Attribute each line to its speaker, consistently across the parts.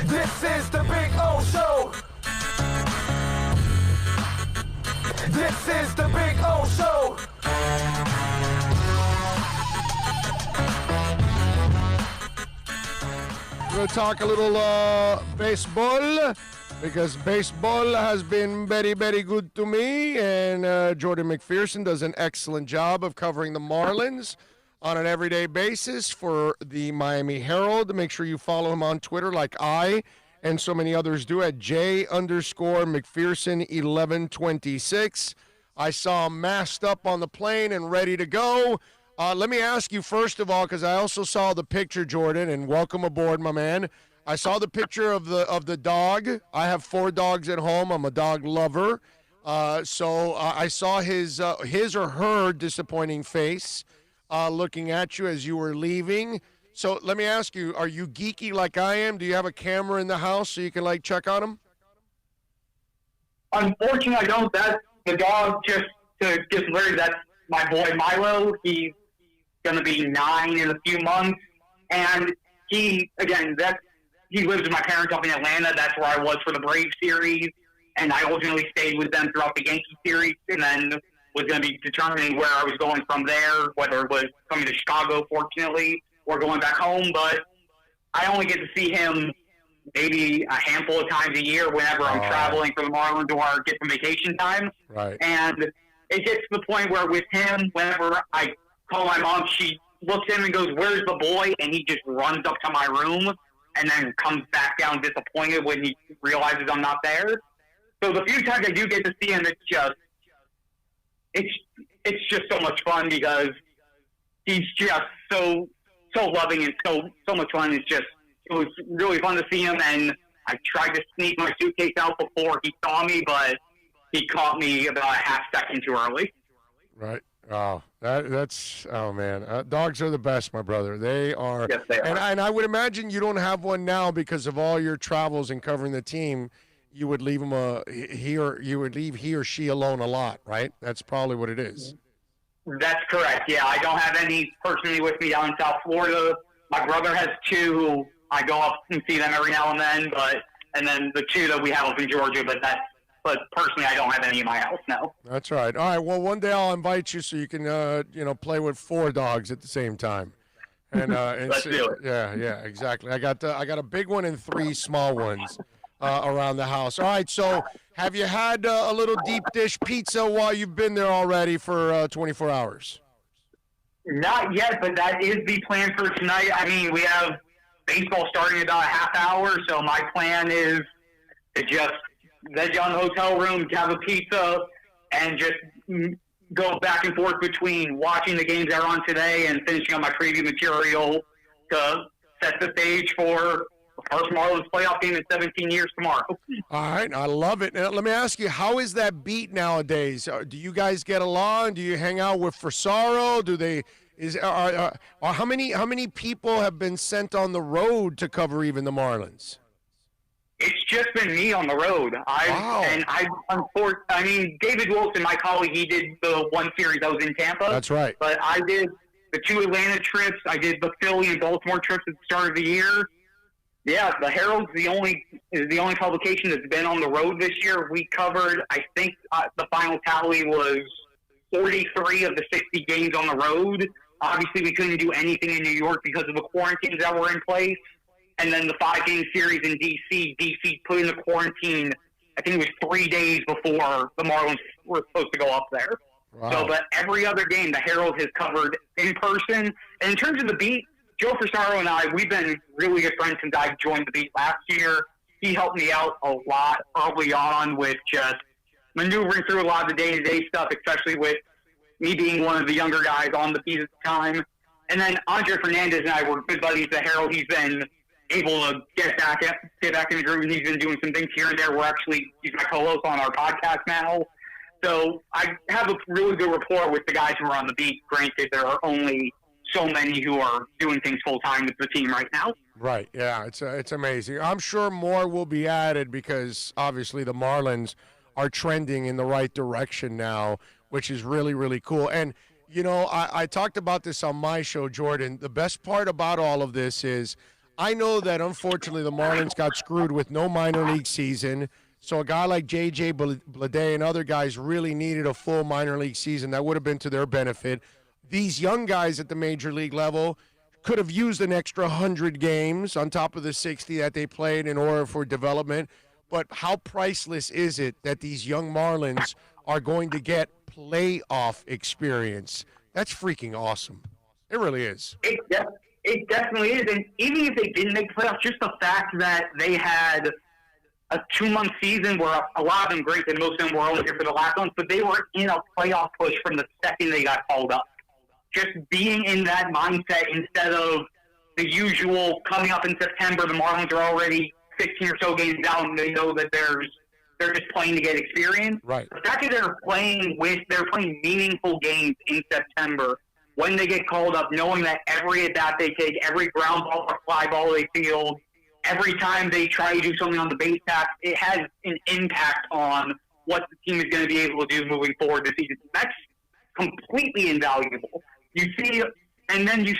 Speaker 1: This is the Big O Show. This is the Big O Show.
Speaker 2: We're going to talk a little baseball because baseball has been very, very good to me. And Jordan Mcpherson does an excellent job of covering the Marlins on an everyday basis for the Miami Herald. Make sure you follow him on Twitter like I and so many others do at J_McPherson1126. I saw him masked up on the plane and ready to go. Let me ask you first of all, because I also saw the picture, Jordan, and welcome aboard, my man. I saw the picture of the dog. I have 4 dogs at home. I'm a dog lover. So I saw his or her disappointing face looking at you as you were leaving. So let me ask you, are you geeky like I am? Do you have a camera in the house so you can, like, check on him?
Speaker 3: Unfortunately, I don't. That's the dog, just to get clear, that's my boy Milo. He's going to be 9 in a few months. And he lives with my parents up in Atlanta. That's where I was for the Braves series. And I ultimately stayed with them throughout the Yankee series, and then was going to be determining where I was going from there, whether it was coming to Chicago, fortunately, or going back home. But I only get to see him maybe a handful of times a year whenever I'm traveling for the Marlins or get some vacation time.
Speaker 2: Right.
Speaker 3: And it gets to the point where with him, whenever I call my mom, she looks at him and goes, "Where's the boy?" And he just runs up to my room and then comes back down disappointed when he realizes I'm not there. So the few times I do get to see him, it's just so much fun because he's just so loving and so much fun. It was really fun to see him, and I tried to sneak my suitcase out before he saw me, but he caught me about a half second too early.
Speaker 2: Right. Oh, that's oh man, dogs are the best, my brother. They are.
Speaker 3: Yes, they are.
Speaker 2: And I would imagine you don't have one now because of all your travels and covering the team. You would leave him he or she alone a lot, right? That's probably what it is.
Speaker 3: That's correct. Yeah, I don't have any personally with me down in South Florida. My brother has 2 who I go up and see them every now and then, and then the 2 that we have up in Georgia, but personally I don't have any in my house, no.
Speaker 2: That's right. All right, well, one day I'll invite you so you can play with 4 dogs at the same time. And
Speaker 3: Let's do it.
Speaker 2: Yeah, exactly. I got a big one and 3 small ones around the house. All right, so have you had a little deep dish pizza while you've been there already for 24 hours?
Speaker 3: Not yet, but that is the plan for tonight. I mean, we have baseball starting in about a half hour, so my plan is to just veg on the hotel room, have a pizza, and just go back and forth between watching the games that are on today and finishing up my preview material to set the stage for the first Marlins playoff game in 17 years tomorrow.
Speaker 2: All right, I love it. Now, let me ask you, how is that beat nowadays? Do you guys get along? Do you hang out with Frisaro? How many people have been sent on the road to cover even the Marlins?
Speaker 3: It's just been me on the road. David Wilson, my colleague, he did the one series that was in Tampa.
Speaker 2: That's right.
Speaker 3: But I did the 2 Atlanta trips. I did the Philly and Baltimore trips at the start of the year. Yeah, the Herald's the only publication that's been on the road this year. We covered, I think, the final tally was 43 of the 60 games on the road. Obviously, we couldn't do anything in New York because of the quarantines that were in place. And then the 5-game series in D.C., D.C. put in the quarantine, I think it was 3 days before the Marlins were supposed to go up there.
Speaker 2: Wow.
Speaker 3: So, but every other game, the Herald has covered in person. And in terms of the beat, Joe Frisaro and I, we've been really good friends since I joined the beat last year. He helped me out a lot early on with just maneuvering through a lot of the day-to-day stuff, especially with me being one of the younger guys on the beat at the time. And then Andre Fernandez and I were good buddies at the Herald. He's been able to get back in the group, and he's been doing some things here and there. He's my co-host on our podcast now. So I have a really good rapport with the guys who are on the beat. Granted, there are only so many who are doing things full-time with the team right now.
Speaker 2: Right, yeah, it's amazing. I'm sure more will be added because obviously the Marlins are trending in the right direction now, which is really, really cool. And, you know, I talked about this on my show, Jordan. The best part about all of this is I know that unfortunately the Marlins got screwed with no minor league season. So a guy like J.J. Blvd and other guys really needed a full minor league season. That would have been to their benefit. These young guys at the major league level could have used an extra 100 games on top of the 60 that they played in order for development. But how priceless is it that these young Marlins are going to get playoff experience? That's freaking awesome. It really is.
Speaker 3: It definitely is. And even if they didn't make playoffs, just the fact that they had a 2-month season where a lot of them great, and most of them were only here for the last month, but they were in a playoff push from the second they got called up. Just being in that mindset instead of the usual coming up in September, the Marlins are already 15 or so games down, and they know that they're just playing to get experience.
Speaker 2: Right.
Speaker 3: The fact that they're playing meaningful games in September when they get called up, knowing that every at-bat they take, every ground ball or fly ball they field, every time they try to do something on the base path, it has an impact on what the team is going to be able to do moving forward this season. That's completely invaluable. You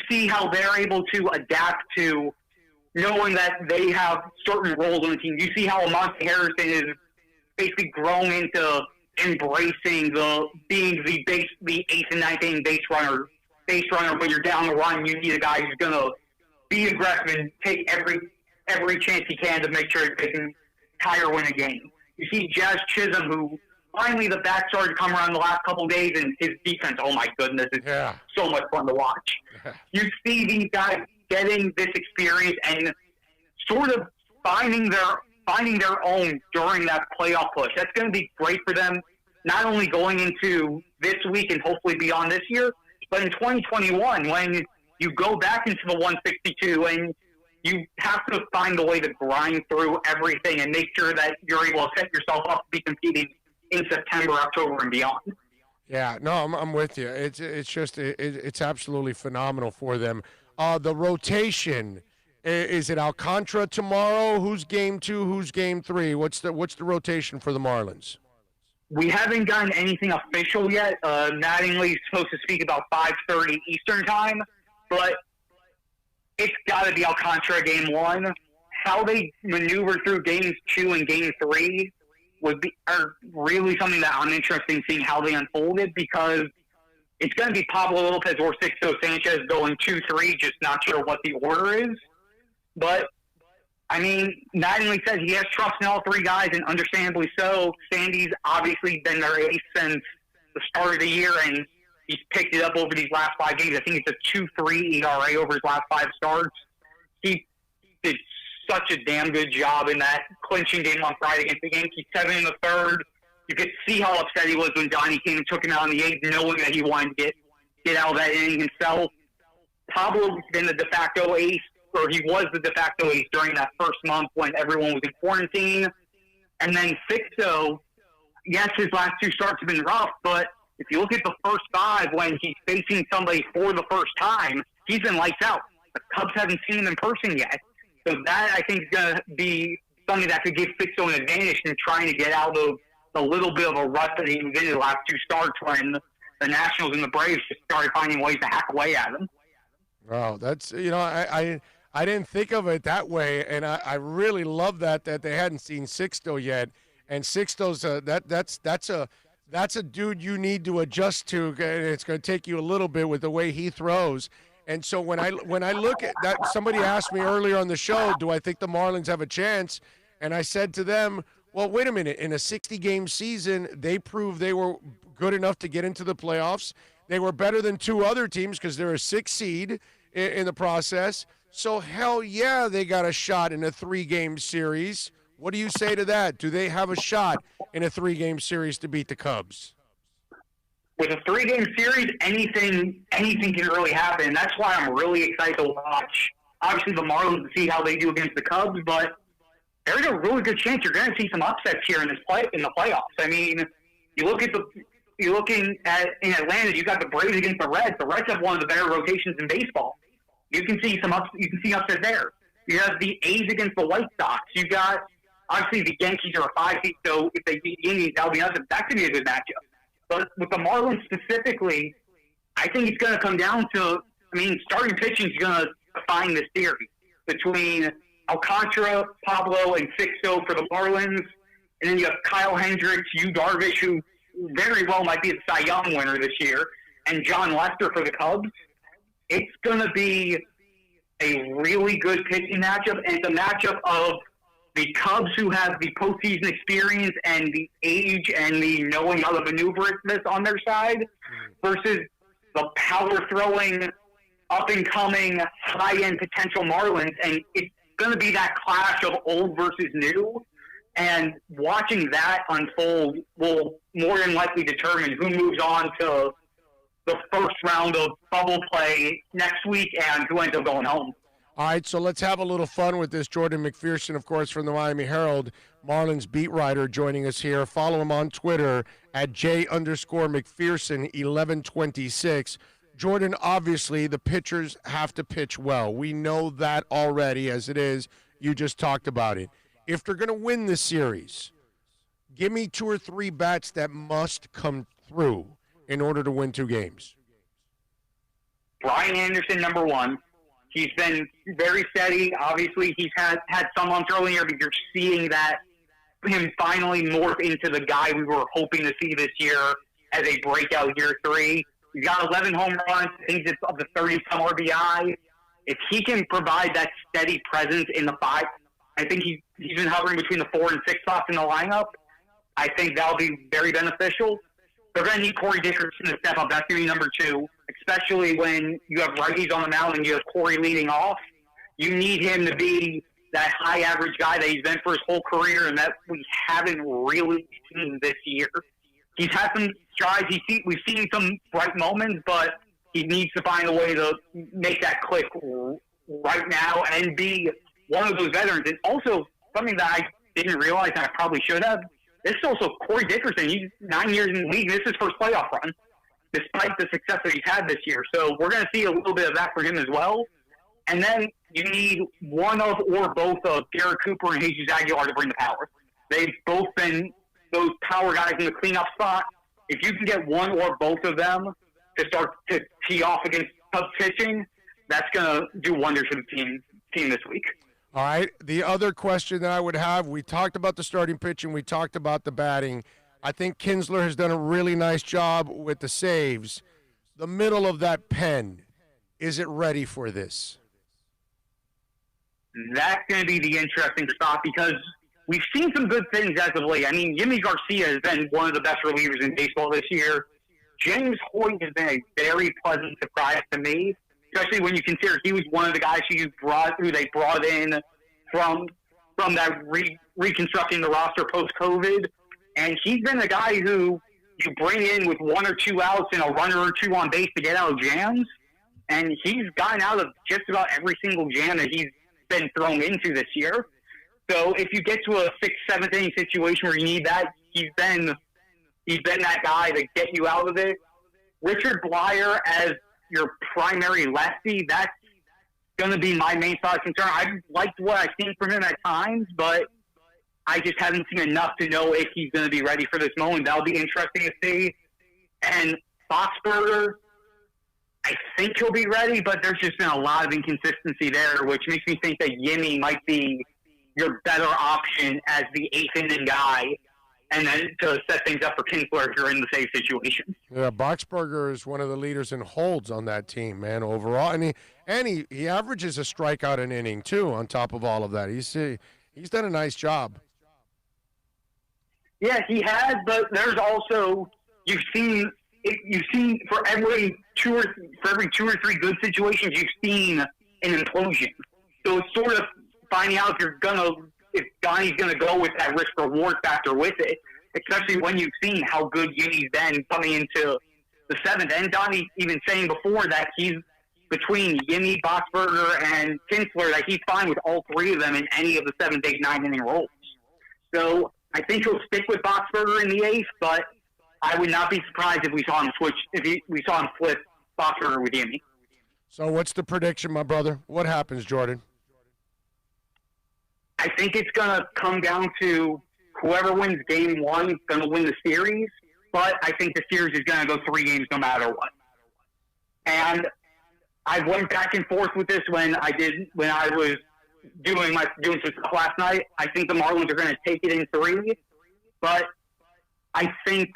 Speaker 3: see how they're able to adapt to knowing that they have certain roles on the team. You see how Monte Harrison is basically grown into embracing being the 8th and 9th inning base runner. When you're down the line, you need a guy who's going to be aggressive and take every chance he can to make sure they can tie or win a game. You see Jazz Chisholm, who finally the bat started to come around the last couple of days, and his defense, oh my goodness, it's so much fun to watch. You see these guys getting this experience and sort of finding their own during that playoff push. That's going to be great for them, not only going into this week and hopefully beyond this year, but in 2021 when you go back into the 162 and you have to find a way to grind through everything and make sure that you're able to set yourself up to be competing in September, October, and beyond.
Speaker 2: Yeah, no, I'm with you. It's absolutely phenomenal for them. The rotation, is it Alcantara tomorrow? Who's game 2? Who's game 3? What's the rotation for the Marlins?
Speaker 3: We haven't gotten anything official yet. Mattingly's supposed to speak about 5:30 Eastern time, but it's got to be Alcantara game 1. How they maneuver through games 2 and game 3 are really something that I'm interested in seeing how they unfolded, because it's going to be Pablo Lopez or Sixto Sanchez going 2-3, just not sure what the order is. But, I mean, Mattingly says he has trust in all 3 guys, and understandably so. Sandy's obviously been their ace since the start of the year, and he's picked it up over these last 5 games. I think it's a 2.3 ERA over his last 5 starts. He did such a damn good job in that clinching game on Friday against the Yankees, 7 in the 3rd. You could see how upset he was when Donnie came and took him out in the 8th, knowing that he wanted to get out of that inning himself. Pablo's been the de facto ace, or he was the de facto ace during that first month when everyone was in quarantine. And then Sixto, yes, his last 2 starts have been rough, but if you look at the first 5 when he's facing somebody for the first time, he's been lights out. The Cubs haven't seen him in person yet. So that, I think, is going to be something that could give Sixto an advantage in trying to get out of a little bit of a rut that he was in the last 2 starts when the Nationals and the Braves just started finding ways to hack away at him.
Speaker 2: Wow, that's, I didn't think of it that way, and I really love that they hadn't seen Sixto yet. And Sixto's that's a dude you need to adjust to. It's going to take you a little bit with the way he throws. And so when I look at that, somebody asked me earlier on the show, do I think the Marlins have a chance? And I said to them, well, wait a minute. In a 60-game season, they proved they were good enough to get into the playoffs. They were better than 2 other teams because they're a 6 seed in the process. So, hell yeah, they got a shot in a 3-game series. What do you say to that? Do they have a shot in a 3-game series to beat the Cubs?
Speaker 3: With a 3-game series, anything can really happen. That's why I'm really excited to watch, obviously, the Marlins to see how they do against the Cubs, but there's a really good chance you're going to see some upsets here in the playoffs. I mean, you're looking at in Atlanta, you got the Braves against the Reds. The Reds have one of the better rotations in baseball. You can see upsets there. You have the A's against the White Sox. You got obviously the Yankees are a 5 seed, so if they beat the Indians, that could be a good matchup. But with the Marlins specifically, I think it's going to come down to, starting pitching is going to define this series. between Alcantara, Pablo, and Sixto for the Marlins. And then you have Kyle Hendricks, Yu Darvish, who very well might be the Cy Young winner this year, and John Lester for the Cubs. It's going to be a really good pitching matchup, and it's a matchup of the Cubs, who have the postseason experience and the age and the knowing how to maneuver this on their side, versus the power-throwing, up-and-coming, high-end potential Marlins. And it's going to be that clash of old versus new. And watching that unfold will more than likely determine who moves on to the first round of bubble play next week and who ends up going home.
Speaker 2: All right, so let's have a little fun with this. Jordan Mcpherson, of course, from the Miami Herald, Marlins beat writer, joining us here. Follow him on Twitter at J_McPherson1126. Jordan, obviously, the pitchers have to pitch well. We know that already as it is. You just talked about it. If they're going to win this series, give me 2 or 3 bats that must come through in order to win 2 games.
Speaker 3: Brian Anderson, number 1. He's been very steady. Obviously, he's had some months earlier, but you're seeing that him finally morph into the guy we were hoping to see this year as a breakout year 3. He's got 11 home runs. I think it's up to 30-some RBI. If he can provide that steady presence in the 5, I think he's been hovering between the 4 and 6 spots in the lineup. I think that'll be very beneficial. They're going to need Corey Dickerson to step up. That's going to be number 2, especially when you have righties on the mound and you have Corey leading off. You need him to be that high average guy that he's been for his whole career and that we haven't really seen this year. He's had some strides. We've seen some bright moments, but he needs to find a way to make that click right now and be one of those veterans. And also, something that I didn't realize and I probably should have, this is also Corey Dickerson. He's 9 years in the league. This is his first playoff run, despite the success that he's had this year. So we're going to see a little bit of that for him as well. And then you need one of or both of Garrett Cooper and Jesus Aguilar to bring the power. They've both been those power guys in the cleanup spot. If you can get one or both of them to start to tee off against tough pitching, that's going to do wonders for the team this week.
Speaker 2: All right, the other question that I would have, we talked about the starting pitching, we talked about the batting. I think Kinsler has done a really nice job with the saves. The middle of that pen, is it ready for this?
Speaker 3: That's going to be the interesting spot because we've seen some good things as of late. I mean, Yimi Garcia has been one of the best relievers in baseball this year. James Hoyt has been a very pleasant surprise to me, especially when you consider he was one of the guys who they brought in from that reconstructing the roster post-COVID. And he's been the guy who you bring in with 1 or 2 outs and a runner or 2 on base to get out of jams. And he's gotten out of just about every single jam that he's been thrown into this year. So if you get to a 6th, 7th inning situation where you need that, he's been that guy to get you out of it. Richard Blyer as your primary lefty, that's going to be my main thought of concern. I've liked what I've seen from him at times, but I just haven't seen enough to know if he's going to be ready for this moment. That'll be interesting to see. And Boxberger, I think he'll be ready, but there's just been a lot of inconsistency there, which makes me think that Yimi might be your better option as the 8th inning guy, and then to set things up for Kinsler if you're in the same situation.
Speaker 2: Yeah, Boxberger is one of the leaders in holds on that team, man, overall. And he averages a strikeout an inning, too, on top of all of that. He's done a nice job.
Speaker 3: Yeah, he has, but there's also you've seen for every 2 or 3 good situations, you've seen an implosion. So it's sort of finding out if Donnie's gonna go with that risk reward factor with it, especially when you've seen how good Yimi's been coming into the 7th. And Donnie even saying before that he's between Yimi, Boxberger, and Kinsler, that he's fine with all 3 of them in any of the 7th, 8th, 9th inning roles. So I think he'll stick with Boxberger in the 8th, but I would not be surprised if we saw him flip Boxberger with Yimi.
Speaker 2: So what's the prediction, my brother? What happens, Jordan?
Speaker 3: I think it's going to come down to whoever wins game 1 is going to win the series, but I think the series is going to go 3 games no matter what. And I went back and forth with this when I was doing some stuff last night. I think the Marlins are going to take it in 3, but I think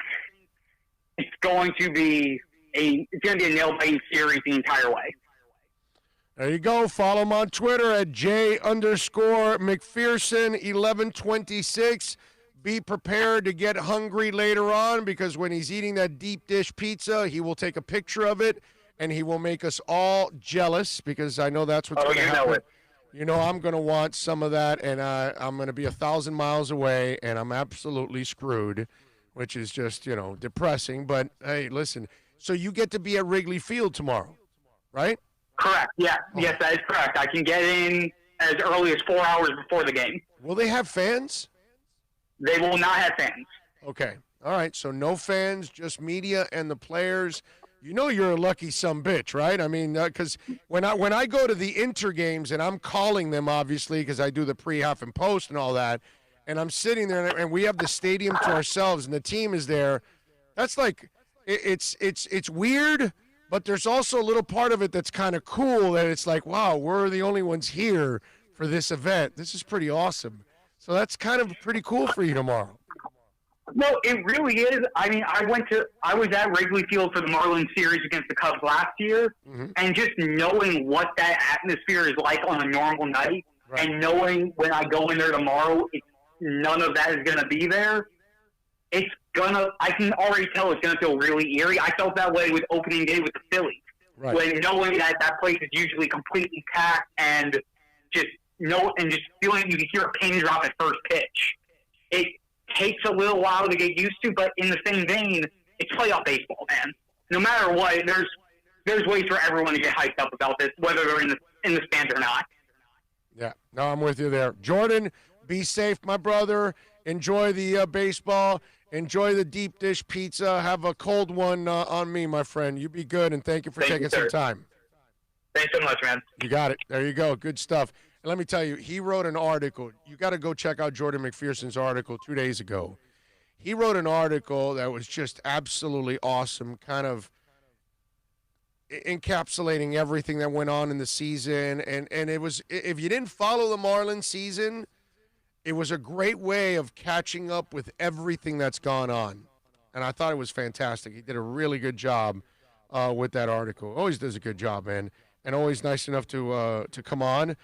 Speaker 3: it's going to be a nail-biting series the entire way.
Speaker 2: There you go. Follow him on Twitter at J_McPherson1126. Be prepared to get hungry later on because when he's eating that deep dish pizza, he will take a picture of it and he will make us all jealous because I know that's what's going to happen. You know I'm going to want some of that, and I'm going to be 1,000 miles away, and I'm absolutely screwed, which is just, depressing. But, hey, listen, so you get to be at Wrigley Field tomorrow, right?
Speaker 3: Correct, yeah. Oh. Yes, that is correct. I can get in as early as 4 hours before the game.
Speaker 2: Will they have fans?
Speaker 3: They will not have fans.
Speaker 2: Okay. All right, so no fans, just media and the players. You know you're a lucky sumbitch, right? I mean, because when I go to the Inter games, and I'm calling them, obviously, because I do the pre, half, and post and all that, and I'm sitting there, and we have the stadium to ourselves, and the team is there, that's like, it's weird, but there's also a little part of it that's kind of cool that it's like, wow, we're the only ones here for this event. This is pretty awesome. So that's kind of pretty cool for you tomorrow.
Speaker 3: No, it really is. I mean, I was at Wrigley Field for the Marlins series against the Cubs last year, and just knowing what that atmosphere is like on a normal night, right, and knowing when I go in there tomorrow, none of that is going to be there. I can already tell it's going to feel really eerie. I felt that way with opening day with the Phillies, right, when knowing that place is usually completely packed and just feeling you can hear a pin drop at first pitch. It takes a little while to get used to, but in the same vein, it's playoff baseball, man. No matter what, there's ways for everyone to get hyped up about this, whether they're in the stands or not.
Speaker 2: Yeah, no, I'm with you there. Jordan, be safe, my brother. Enjoy the baseball. Enjoy the deep dish pizza. Have a cold one on me, my friend. You be good, and thank you for taking some time.
Speaker 3: Thanks so much, man.
Speaker 2: You got it. There you go. Good stuff. And let me tell you, he wrote an article. You got to go check out Jordan Mcpherson's article 2 days ago. He wrote an article that was just absolutely awesome, kind of encapsulating everything that went on in the season. And it was, if you didn't follow the Marlins season, it was a great way of catching up with everything that's gone on. And I thought it was fantastic. He did a really good job with that article. Always does a good job, man. And always nice enough to come on.